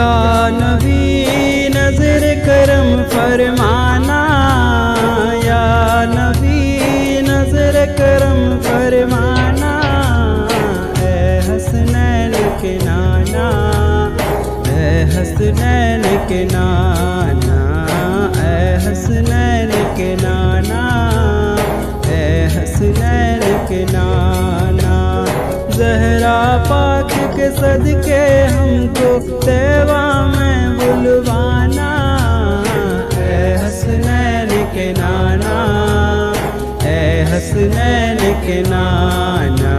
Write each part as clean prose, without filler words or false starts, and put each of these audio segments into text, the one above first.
या नबी नजर करम फरमाना, या नबी नजर करम फरमाना। ऐ हसनैन के नाना, ऐ हसनैन के नाना, ऐ हसनैन के नाना, ऐ हसनैन के नाना। ज़हरा पाक के सदके हमको तैबा में बुलवाना। ऐ हसनैन के नाना, ऐ हसनैन के नाना,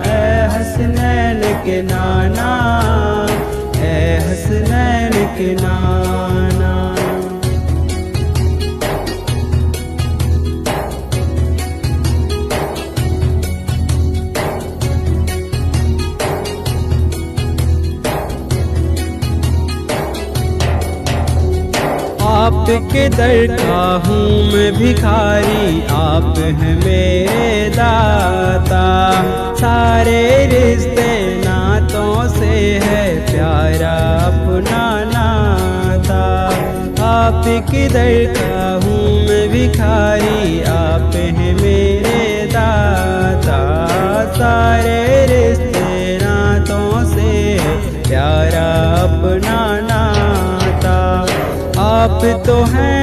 ऐ हसनैन के नाना, ऐ हसनैन के नाना। आपके दर का हूँ मैं भिखारी, आप हैं मेरे दाता। सारे रिश्ते नातों से है प्यारा अपना नाता। आपके दर का हूँ मैं भिखारी, आप हैं मेरे दाता। सारे रिश्ते नातों से है प्यारा अपना नाता। आप तो हैं,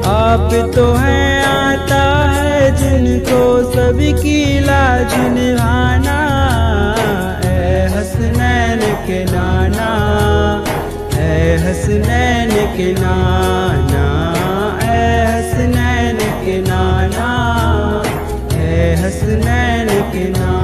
आप तो हैं आता है जिनको सबकी लाज निभाना। ऐ हसनैन के नाना, ऐ हसनैन के नाना, ऐ हसनैन के नाना, ऐ हसनैन के नाना।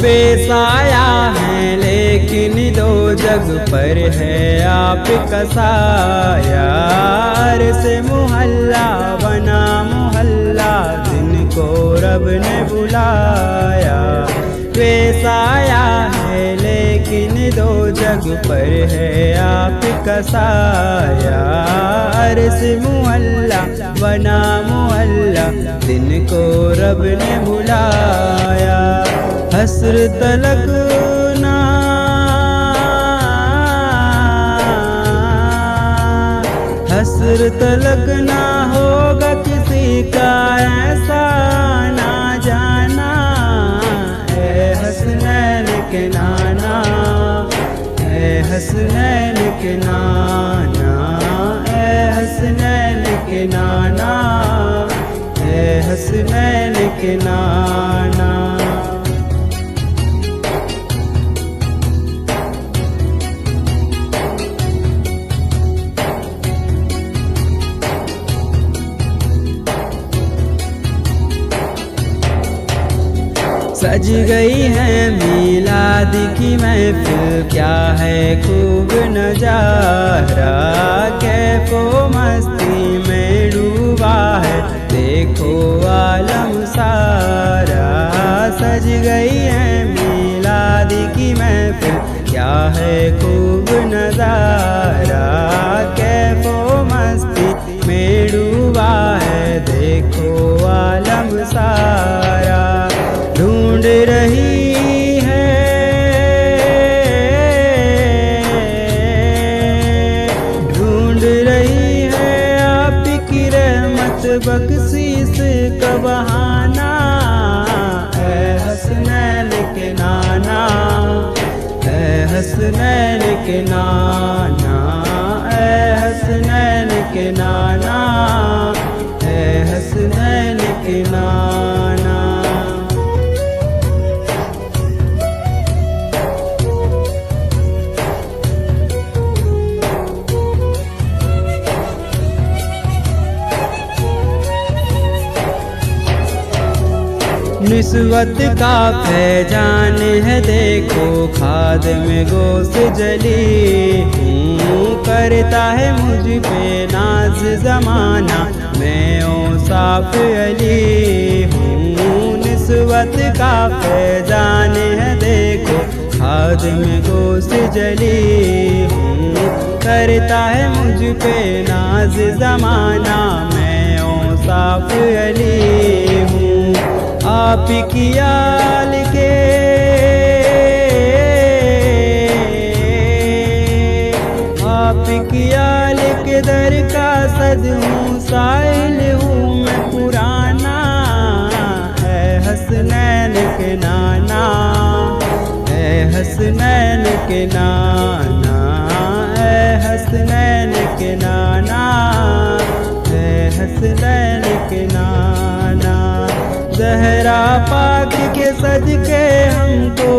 बेसाया है लेकिन दो जग पर है आपका साया। से मोहल्ला बना मोहल्ला जिनको रब ने बुलाया। बेसाया है लेकिन दो जग पर है आपका साया। से मोहल्ला बना मोहल्ला जिनको रब ने बुलाया। हसरत लगना, हसरत लगना होगा किसी का ऐसा ना जाना। ऐ हसनैन के नाना, ऐ हसनैन के नाना, ऐ हसनैन के नाना, ऐ हसनैन के नाना। सज गई है मीलाद की महफिल, क्या है खूब नजारा। कैफो मस्ती में डूबा है देखो आलम सारा। सज गई है मीलाद की महफिल, क्या है खूब नजारा। कैफो मस्ती में डूबा है देखो आलम सारा। ढूंढ रही है, ढूंढ रही है आपकी रहमत बख्शीश का बहाना। ऐ हसनैन के नाना, ऐ हसनैन के नाना, ऐ हसनैन के नाना, ऐ हसनैन के नाना। निस्वत का फैजान है देखो, खाद में गोश्त जली हूँ। करता है मुझ पे नाज जमाना, मैं ओ साफ अली हूँ। निस्वत नबूवत का फैजान है देखो, खादिम गोश जली हूँ। करता है मुझ पे नाज ज़माना, मैं औसाफ अली हूँ। आप की आल के आल के दर का सद हूँ, साइल हूँ मैं पुराना। है हसनैन के नाना, है हसनैन के नाना, है हसनैन के नाना, है हसनैन के नाना। ज़हरा पाक के सदके हमको